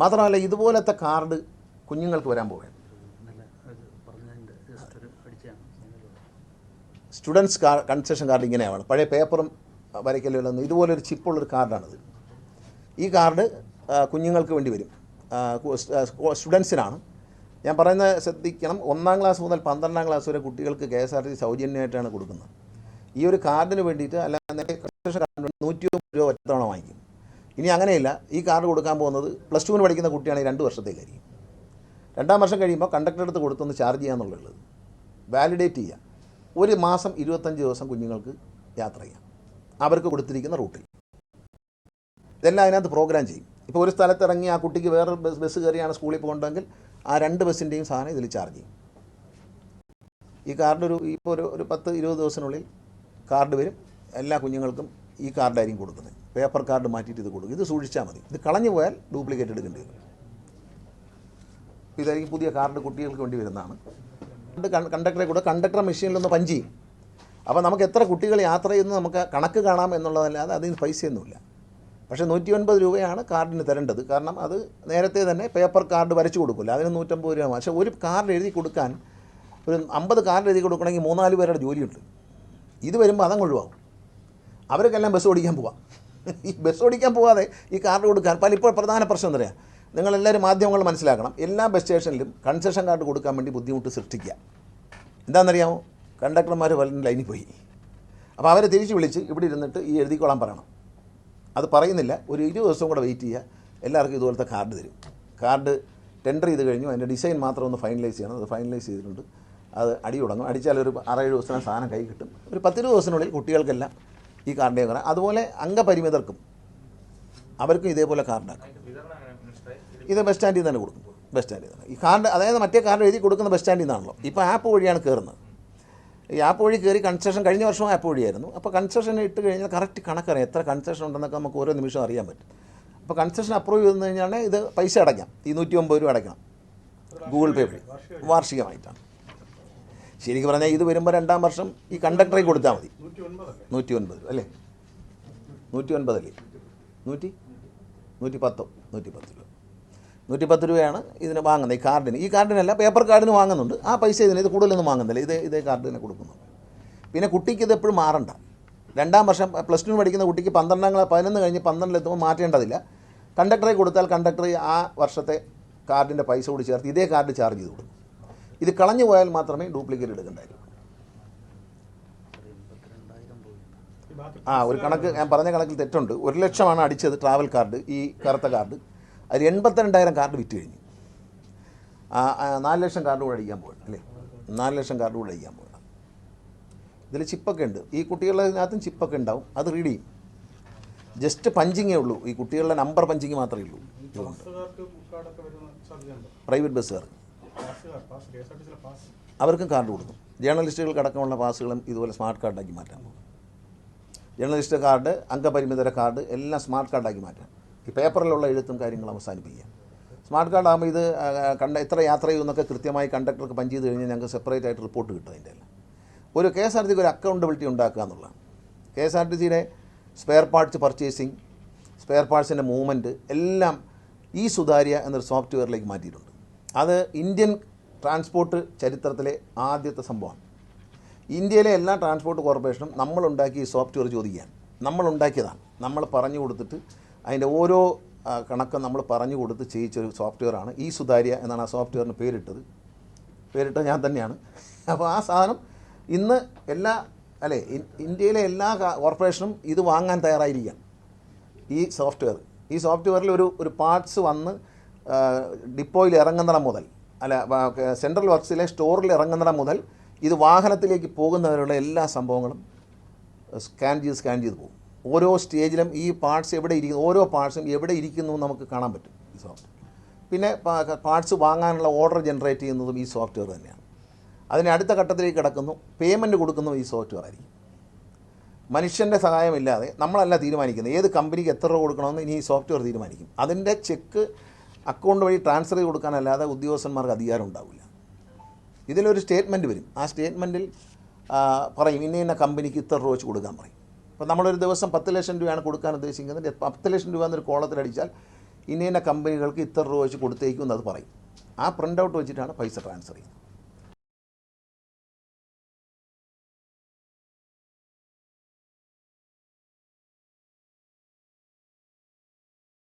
മാത്രമല്ല ഇതുപോലത്തെ കാർഡ് കുഞ്ഞുങ്ങൾക്ക് വരാൻ പോവുകയാണ്. സ്റ്റുഡൻസ് കൺസെഷൻ കാർഡ് ഇങ്ങനെയാണ്. പഴയ പേപ്പറും വരയ്ക്കലൊന്നും ഇതുപോലൊരു ചിപ്പുള്ളൊരു കാർഡാണിത്. ഈ കാർഡ് കുഞ്ഞുങ്ങൾക്ക് വേണ്ടി വരും, സ്റ്റുഡൻസിനാണ്. ഞാൻ പറയുന്നത് ശ്രദ്ധിക്കണം, 1ാം ക്ലാസ് മുതൽ 12ാം ക്ലാസ് വരെ കുട്ടികൾക്ക് KSRTC സൗജന്യമായിട്ടാണ് കൊടുക്കുന്നത്. ഈ ഒരു കാർഡിന് വേണ്ടിയിട്ട് അല്ലാതെ കൺസെഷൻ കാർഡിന് 150 രൂപ ഒറ്റത്തവണ വാങ്ങിക്കും. ഇനി അങ്ങനെയില്ല, ഈ കാർഡ് കൊടുക്കാൻ പോകുന്നത് +2 പഠിക്കുന്ന കുട്ടിയാണെങ്കിൽ 2 വർഷത്തേക്കായിരിക്കും. 2ാം വർഷം കഴിയുമ്പോൾ കണ്ടക്ടർ അടുത്ത് കൊടുത്തൊന്ന് ചാർജ് ചെയ്യാന്നുള്ളത് വാലിഡേറ്റ് ചെയ്യുക. ഒരു മാസം 25 ദിവസം കുഞ്ഞുങ്ങൾക്ക് യാത്ര ചെയ്യാം അവർക്ക് കൊടുത്തിരിക്കുന്ന റൂട്ടിൽ. ഇതെല്ലാം അതിനകത്ത് പ്രോഗ്രാം ചെയ്യും. ഇപ്പോൾ ഒരു സ്ഥലത്ത് ഇറങ്ങി ആ കുട്ടിക്ക് വേറെ ബസ് കയറിയാണ് സ്കൂളിൽ പോകേണ്ടതെങ്കിൽ ആ 2 ബസ്സിൻ്റെയും സാധനം ഇതിൽ ചാർജ് ചെയ്യും. ഈ കാർഡ് ഇപ്പോൾ ഒരു 10-20 ദിവസത്തിനുള്ളിൽ കാർഡ് വരും. എല്ലാ കുഞ്ഞുങ്ങൾക്കും ഈ കാർഡായിരിക്കും കൊടുക്കുന്നത്. പേപ്പർ കാർഡ് മാറ്റിയിട്ട് ഇത് കൊടുക്കും. ഇത് സൂക്ഷിച്ചാൽ മതി. ഇത് കളഞ്ഞു പോയാൽ ഡ്യൂപ്ലിക്കേറ്റ് എടുക്കേണ്ടി വരും. ഇതായിരിക്കും പുതിയ കാർഡ് കുട്ടികൾക്ക് വേണ്ടി വരുന്നതാണ്. കണ്ടക്ടറെ കൂടെ കണ്ടക്ടർ മെഷീനിലൊന്ന് പഞ്ച് ചെയ്യും. അപ്പോൾ നമുക്ക് എത്ര കുട്ടികൾ യാത്ര ചെയ്യുന്നത് നമുക്ക് കണക്ക് കാണാം എന്നുള്ളതല്ലാതെ അതിന് പൈസയൊന്നുമില്ല. പക്ഷേ 150 രൂപയാണ് കാർഡിന് തരേണ്ടത്. കാരണം അത് നേരത്തെ തന്നെ പേപ്പർ കാർഡ് വരച്ചു കൊടുക്കില്ല, അതിന് 150 രൂപ. പക്ഷേ ഒരു കാർഡ് എഴുതി കൊടുക്കാൻ ഒരു 50 കാർഡ് എഴുതി കൊടുക്കണമെങ്കിൽ 3-4 പേരുടെ ജോലിയുണ്ട്. ഇത് വരുമ്പോൾ അതങ്ങ് ഒഴിവാകും. അവർക്കെല്ലാം ബസ് ഓടിക്കാൻ പോവാം. ഈ ബസ് ഓടിക്കാൻ പോകാതെ ഈ കാർഡ് കൊടുക്കാൻ ഇപ്പോൾ പ്രധാന പ്രശ്നം എന്താ പറയുക, നിങ്ങളെല്ലാവരും മാധ്യമങ്ങൾ മനസ്സിലാക്കണം. എല്ലാ ബസ് സ്റ്റേഷനിലും കൺസെഷൻ കാർഡ് കൊടുക്കാൻ വേണ്ടി ബുദ്ധിമുട്ട് സൃഷ്ടിക്കുക. എന്താണെന്നറിയാമോ, കണ്ടക്ടർമാർ വല്ല ലൈനിൽ പോയി. അപ്പോൾ അവരെ തിരിച്ച് വിളിച്ച് ഇവിടെ ഇരുന്നിട്ട് ഈ എഴുതിക്കോളാൻ പറയണം. അത് പറയുന്നില്ല. ഒരു 20 ദിവസം കൂടെ വെയിറ്റ് ചെയ്യുക. എല്ലാവർക്കും ഇതുപോലത്തെ കാർഡ് തരും. കാർഡ് ടെൻഡർ ചെയ്ത് കഴിഞ്ഞു. അതിൻ്റെ ഡിസൈൻ മാത്രം ഒന്ന് ഫൈനലൈസ് ചെയ്യണം. അത് ഫൈനലൈസ് ചെയ്തിട്ടുണ്ട്. അത് അടി തുടങ്ങും. അടിച്ചാൽ ഒരു 6-7 ദിവസത്തിന് സാധനം കൈ കിട്ടും. ഒരു 10-20 ദിവസത്തിനുള്ളിൽ കുട്ടികൾക്കെല്ലാം ഈ കാർഡിൻ്റെ പറയാം. അതുപോലെ അംഗപരിമിതർക്കും അവർക്കും ഇതേപോലെ കാർഡാക്കും. ഇത് ബസ് സ്റ്റാൻഡിൽ തന്നെ കൊടുക്കും. ബസ് സ്റ്റാൻഡിൽ തന്നെ ഈ കാർഡ്, അതായത് മറ്റേ കാർഡ് എഴുതി കൊടുക്കുന്ന ബസ് സ്റ്റാൻഡിൽ നിന്നാണല്ലോ. ഇപ്പോൾ ആപ്പ് വഴിയാണ് കയറുന്നത്. ഈ ആപ്പ് വഴി കയറി കൺസെഷൻ കഴിഞ്ഞ വർഷവും ആപ്പ് വഴിയായിരുന്നു. അപ്പോൾ കൺസെഷൻ ഇട്ട് കഴിഞ്ഞാൽ കറക്റ്റ് കണക്കറിയാം, എത്ര കൺസെഷൻ ഉണ്ടെന്നൊക്കെ നമുക്ക് ഓരോ നിമിഷം അറിയാൻ പറ്റും. അപ്പോൾ കൺസെഷൻ അപ്രൂവ് ചെയ്തു കഴിഞ്ഞാൽ ഇത് പൈസ അടയ്ക്കാം. ഈ 150 രൂപ അടയ്ക്കണം ഗൂഗിൾ പേ വഴി വാർഷികമായിട്ടാണ്. ശരിക്കും പറഞ്ഞാൽ ഇത് വരുമ്പോൾ 2ാം വർഷം ഈ കണ്ടക്ടറെ കൊടുത്താൽ മതി. 109 അല്ലേ, 109 അല്ലേ, 110 രൂപ. 110 രൂപയാണ് ഇതിന് വാങ്ങുന്നത്. ഈ കാർഡിന്, ഈ കാർഡിനല്ല പേപ്പർ കാർഡിന് വാങ്ങുന്നുണ്ട്. ആ പൈസ ഇതിന് ഇത് കൂടുതലൊന്നും വാങ്ങുന്നില്ല. ഇതേ കാർഡിന് കൊടുക്കുന്നു. പിന്നെ കുട്ടിക്ക് ഇത് എപ്പോഴും മാറണ്ട. 2ാം വർഷം +2 പഠിക്കുന്ന കുട്ടിക്ക് 11 കഴിഞ്ഞ് 12 മാറ്റേണ്ടതില്ല. കണ്ടക്ടറെ കൊടുത്താൽ കണ്ടക്ടർ ആ വർഷത്തെ കാർഡിൻ്റെ പൈസ കൂടി ചേർത്ത് ഇതേ കാർഡ് ചാർജ് ചെയ്ത് കൊടുക്കും. ഇത് കളഞ്ഞു പോയാൽ മാത്രമേ ഡ്യൂപ്ലിക്കേറ്റ് എടുക്കേണ്ടായിരുന്നു. ഒരു കണക്ക് ഞാൻ പറഞ്ഞ കണക്കിൽ തെറ്റുണ്ട്. 1 ലക്ഷമാണ് അടിച്ചത് ട്രാവൽ കാർഡ്, ഈ കറുത്ത കാർഡ്. അതിൽ 82,000 കാർഡ് വിറ്റ് കഴിഞ്ഞു. 4 ലക്ഷം കാർഡ് കൂടെ അടിക്കാൻ പോകണം അല്ലേ, 4 ലക്ഷം കാർഡ് കൂടെ അടിക്കാൻ പോകണം. ഇതിൽ ചിപ്പൊക്കെ ഉണ്ട്. ഈ കുട്ടികളുടെ ചിപ്പൊക്കെ ഉണ്ടാവും. അത് റീഡ് ചെയ്യും. ജസ്റ്റ് പഞ്ചിങ്ങേ ഉള്ളൂ. ഈ കുട്ടികളുടെ നമ്പർ പഞ്ചിങ് മാത്രമേ ഉള്ളൂ. പ്രൈവറ്റ് ബസ്സുകാർ അവർക്കും കാർഡ് കൊടുക്കും. ജേർണലിസ്റ്റുകൾക്കടക്കമുള്ള പാസുകളും ഇതുപോലെ സ്മാർട്ട് കാർഡാക്കി മാറ്റാൻ പോകും. ജേർണലിസ്റ്റ് കാർഡ്, അംഗപരിമിതര കാർഡ് എല്ലാം സ്മാർട്ട് കാർഡാക്കി മാറ്റാം. ഈ പേപ്പറിലുള്ള എഴുത്തും കാര്യങ്ങളും അവസാനിപ്പിക്കുക. സ്മാർട്ട് കാർഡ് ആകുമ്പോൾ ഇത് എത്ര യാത്ര ചെയ്യുമെന്നൊക്കെ കൃത്യമായി കണ്ടക്ടർക്ക് പഞ്ച് ചെയ്ത് കഴിഞ്ഞാൽ ഞങ്ങൾക്ക് സെപ്പറേറ്റ് ആയിട്ട് റിപ്പോർട്ട് കിട്ടും. അതിൻ്റെ എല്ലാം ഒരു KSRTCക്ക് ഒരു അക്കൗണ്ടബിലിറ്റി ഉണ്ടാക്കുക എന്നുള്ളതാണ്. KSRTCയുടെ സ്പെയർ പാർട്സ് പർച്ചേസിങ്, സ്പെയർ പാർട്സിൻ്റെ മൂവ്മെൻറ്റ് എല്ലാം ഈ സുതാര്യ എന്നൊരു സോഫ്റ്റ്വെയറിലേക്ക് മാറ്റിയിട്ടുണ്ട്. അത് ഇന്ത്യൻ ട്രാൻസ്പോർട്ട് ചരിത്രത്തിലെ ആദ്യത്തെ സംഭവമാണ്. ഇന്ത്യയിലെ എല്ലാ ട്രാൻസ്പോർട്ട് കോർപ്പറേഷനും നമ്മളുണ്ടാക്കിയ ഈ സോഫ്റ്റ്വെയർ ചോദിക്കുകയാണ്. നമ്മളുണ്ടാക്കിയതാണ്. നമ്മൾ പറഞ്ഞു കൊടുത്തിട്ട് അതിൻ്റെ ഓരോ കണക്കും നമ്മൾ പറഞ്ഞു കൊടുത്ത് ചെയ്യിച്ചൊരു സോഫ്റ്റ്വെയറാണ് ഈ സുതാര്യ എന്നാണ് ആ സോഫ്റ്റ്വെയറിന് പേരിട്ടത് ഞാൻ തന്നെയാണ്. അപ്പോൾ ആ സാധനം ഇന്ന് ഇന്ത്യയിലെ എല്ലാ കോർപ്പറേഷനും ഇത് വാങ്ങാൻ തയ്യാറായിരിക്കുകയാണ്. ഈ സോഫ്റ്റ്വെയറിൽ ഒരു പാർട്സ് വന്ന് ഡിപ്പോയിൽ ഇറങ്ങുന്നിടം മുതൽ സെൻട്രൽ വർക്ക്സിലെ സ്റ്റോറിൽ ഇറങ്ങുന്നിടം മുതൽ ഇത് വാഹനത്തിലേക്ക് പോകുന്നവരുടെ എല്ലാ സംഭവങ്ങളും സ്കാൻ ചെയ്ത് പോകും. ഓരോ സ്റ്റേജിലും ഈ പാർട്സ് എവിടെ ഇരിക്കുന്നു, ഓരോ പാർട്സും എവിടെ ഇരിക്കുന്നു നമുക്ക് കാണാൻ പറ്റും ഈ സോഫ്റ്റ്വെയർ. പിന്നെ പാർട്സ് വാങ്ങാനുള്ള ഓർഡർ ജനറേറ്റ് ചെയ്യുന്നതും ഈ സോഫ്റ്റ്വെയർ തന്നെയാണ്. അതിന് അടുത്ത ഘട്ടത്തിലേക്ക് കിടക്കുന്നു, പേയ്മെൻറ്റ് കൊടുക്കുന്നതും ഈ സോഫ്റ്റ്വെയർ ആയിരിക്കും. മനുഷ്യൻ്റെ സഹായമില്ലാതെ നമ്മളല്ല തീരുമാനിക്കുന്നത് ഏത് കമ്പനിക്ക് എത്ര രൂപ കൊടുക്കണമെന്ന് ഇനി ഈ സോഫ്റ്റ്വെയർ തീരുമാനിക്കും. അതിൻ്റെ ചെക്ക് അക്കൗണ്ട് വഴി ട്രാൻസ്ഫർ ചെയ്ത് കൊടുക്കാനല്ലാതെ ഉദ്യോഗസ്ഥന്മാർക്ക് അധികാരം ഉണ്ടാവില്ല. ഇതിലൊരു സ്റ്റേറ്റ്മെൻറ്റ് വരും. ആ സ്റ്റേറ്റ്മെൻറ്റിൽ പറയും ഇന്ന കമ്പനിക്ക് ഇത്ര രൂപ വെച്ച് കൊടുക്കാൻ പറയും. അപ്പോൾ നമ്മളൊരു ദിവസം 10 ലക്ഷം രൂപയാണ് കൊടുക്കാൻ ഉദ്ദേശിക്കുന്നത്. 10 ലക്ഷം രൂപ എന്നൊരു കോളത്തിലടിച്ചാൽ ഇന്ന കമ്പനികൾക്ക് ഇത്ര രൂപ വെച്ച് കൊടുത്തേക്കും എന്ന് അത് പറയും. ആ പ്രിൻ്റ് ഔട്ട് വെച്ചിട്ടാണ് പൈസ ട്രാൻസ്ഫർ ചെയ്യുന്നത്.